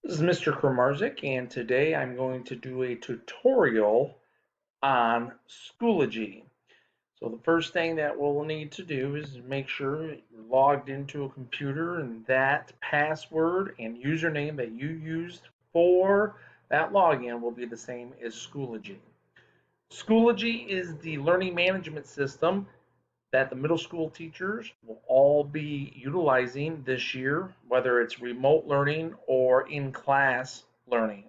This is Mr. Kramarzik, and today I'm going to do a tutorial on Schoology. So the first thing that we'll need to do is make sure you're logged into a computer and that password and username that you used for that login will be the same as Schoology. Schoology is the learning management system that the middle school teachers will all be utilizing this year, whether it's remote learning or in class learning.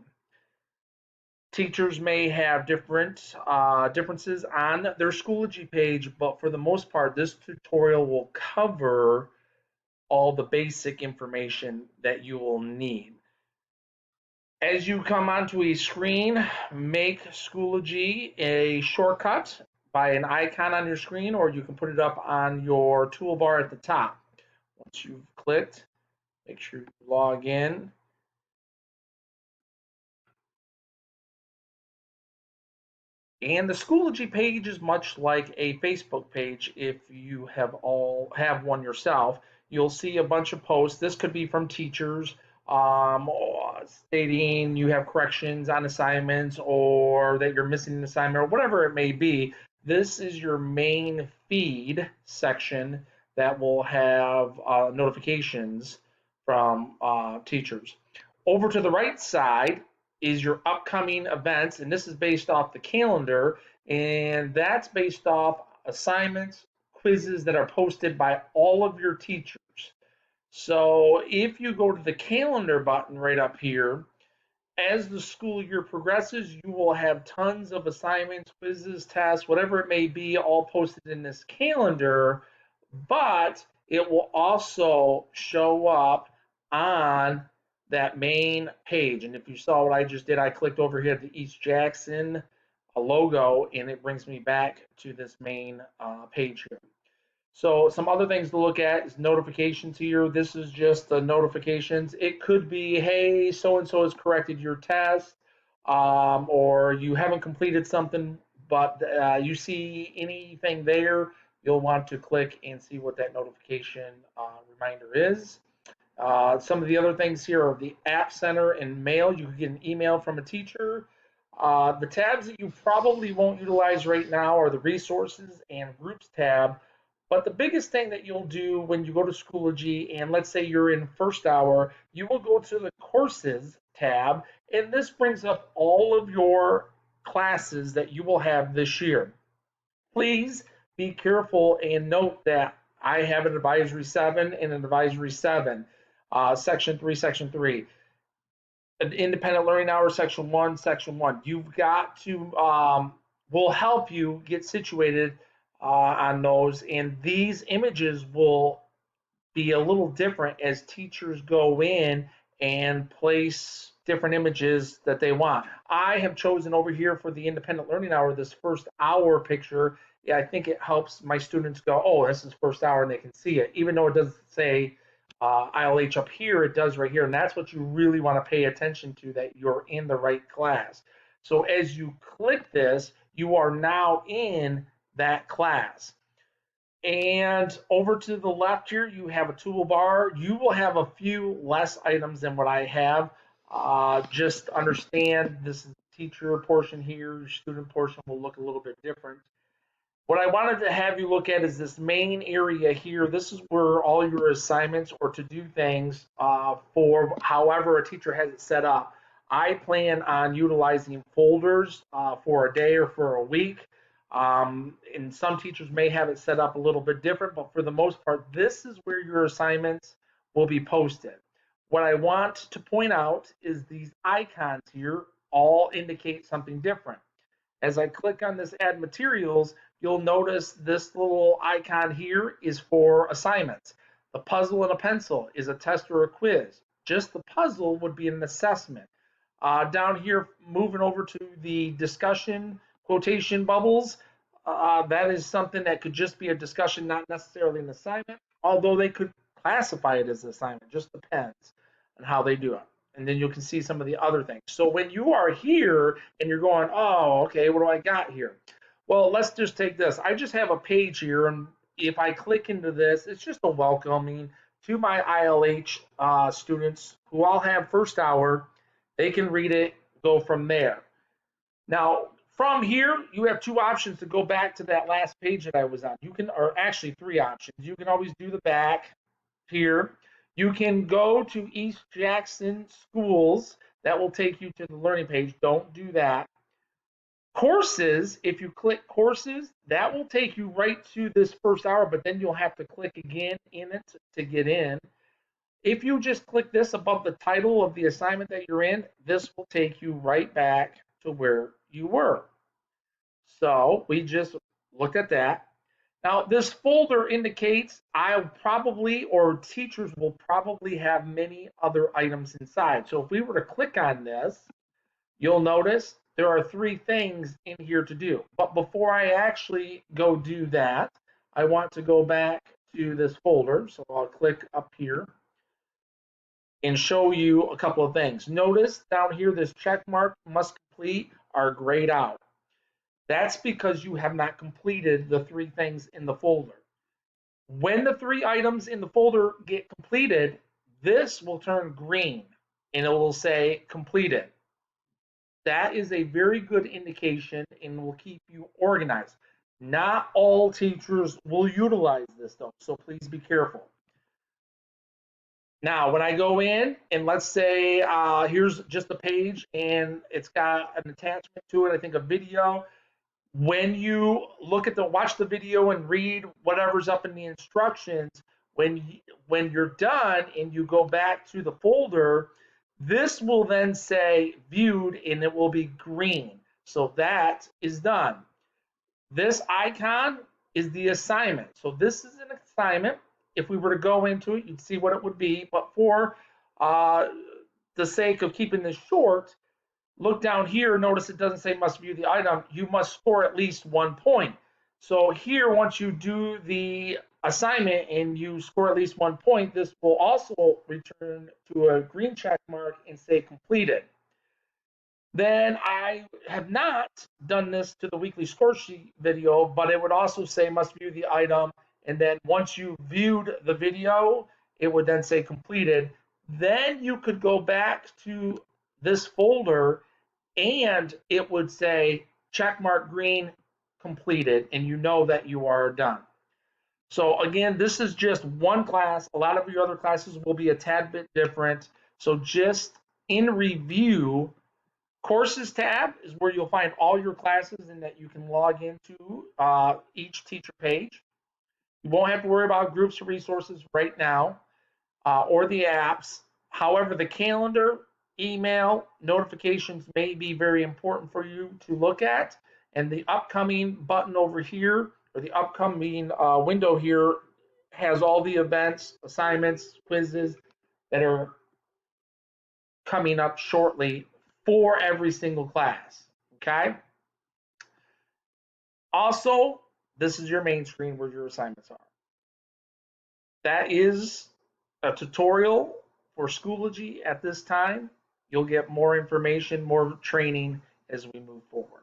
Teachers may have differences on their Schoology page, but for the most part, this tutorial will cover all the basic information that you will need. As you come onto a screen, make Schoology a shortcut by an icon on your screen, or you can put it up on your toolbar at the top. Once you've clicked, make sure you log in. And the Schoology page is much like a Facebook page if you have one yourself. You'll see a bunch of posts. This could be from teachers stating you have corrections on assignments or that you're missing an assignment or whatever it may be. This is your main feed section that will have notifications from teachers. Over to the right side is your upcoming events, and this is based off the calendar, and that's based off assignments, quizzes that are posted by all of your teachers. So if you go to the calendar button right up here, as the school year progresses, you will have tons of assignments, quizzes, tests, whatever it may be, all posted in this calendar, but it will also show up on that main page. And if you saw what I just did, I clicked over here at the East Jackson logo, and it brings me back to this main page here. So some other things to look at is notifications here. This is just the notifications. It could be, hey, so-and-so has corrected your test, or you haven't completed something, but you see anything there, you'll want to click and see what that notification reminder is. Some of the other things here are the App Center and Mail. You can get an email from a teacher. The tabs that you probably won't utilize right now are the Resources and Groups tab. But the biggest thing that you'll do when you go to Schoology, and let's say you're in first hour, you will go to the Courses tab, and this brings up all of your classes that you will have this year. Please be careful and note that I have an Advisory 7 and an Advisory 7, Section 3, Section 3. An Independent Learning Hours, Section 1, Section 1. You've got to, will help you get situated on those, and these images will be a little different as teachers go in and place different images that they want. I have chosen over here for the Independent Learning Hour this first hour picture. Yeah, I think it helps my students go, oh, this is first hour, and they can see it. Even though it doesn't say ILH up here, it does right here, and that's what you really want to pay attention to, that you're in the right class. So as you click this, you are now in that class. And over to the left here, you have a toolbar. You will have a few less items than what I have. Just understand this is the teacher portion here. Your student portion will look a little bit different. What I wanted to have you look at is this main area here. This is where all your assignments or to do things for however a teacher has it set up. I plan on utilizing folders for a day or for a week. And some teachers may have it set up a little bit different, but for the most part, this is where your assignments will be posted. What I want to point out is these icons here all indicate something different. As I click on this add materials, you'll notice this little icon here is for assignments. The puzzle and a pencil is a test or a quiz. Just the puzzle would be an assessment. Down here, moving over to the discussion quotation bubbles, that is something that could just be a discussion, not necessarily an assignment, although they could classify it as an assignment. Just depends on how they do it. And then you can see some of the other things. So when you are here and you're going, oh, okay, what do I got here? Well, let's just take this. I just have a page here, and if I click into this, it's just a welcoming to my ILH students who all have first hour. They can read it, go from there. Now, from here, you have two options to go back to that last page that I was on. You can, or actually three options. You can always do the back here. You can go to East Jackson Schools. That will take you to the learning page. Don't do that. Courses, if you click courses, that will take you right to this first hour, but then you'll have to click again in it to get in. If you just click this above the title of the assignment that you're in, this will take you right back to where you were. So we just looked at that. Now, this folder indicates I probably, or teachers will probably have many other items inside. So if we were to click on this, you'll notice there are three things in here to do. But before I actually go do that, I want to go back to this folder. So I'll click up here and show you a couple of things. Notice down here, this check mark must complete are grayed out. That's because you have not completed the three things in the folder. When the three items in the folder get completed, this will turn green and it will say completed. That is a very good indication and will keep you organized. Not all teachers will utilize this though, so please be careful. Now, when I go in and let's say here's just a page and it's got an attachment to it, I think a video. When you watch the video and read whatever's up in the instructions, when you're done and you go back to the folder, this will then say viewed and it will be green. So that is done. This icon is the assignment. So this is an assignment. If we were to go into it, you'd see what it would be. But for the sake of keeping this short, look down here, notice it doesn't say must view the item. You must score at least 1 point. So here, once you do the assignment and you score at least 1 point, this will also return to a green check mark and say completed. Then I have not done this to the weekly score sheet video, but it would also say must view the item. And then once you viewed the video, it would then say completed. Then you could go back to this folder and it would say checkmark green completed, and you know that you are done. So again, this is just one class. A lot of your other classes will be a tad bit different. So just in review, courses tab is where you'll find all your classes and that you can log into each teacher page. You won't have to worry about groups or resources right now or the apps. However, the calendar, email, notifications may be very important for you to look at. And the upcoming button over here, or the upcoming window here, has all the events, assignments, quizzes that are coming up shortly for every single class. Okay? Also, this is your main screen where your assignments are. That is a tutorial for Schoology at this time. You'll get more information, more training as we move forward.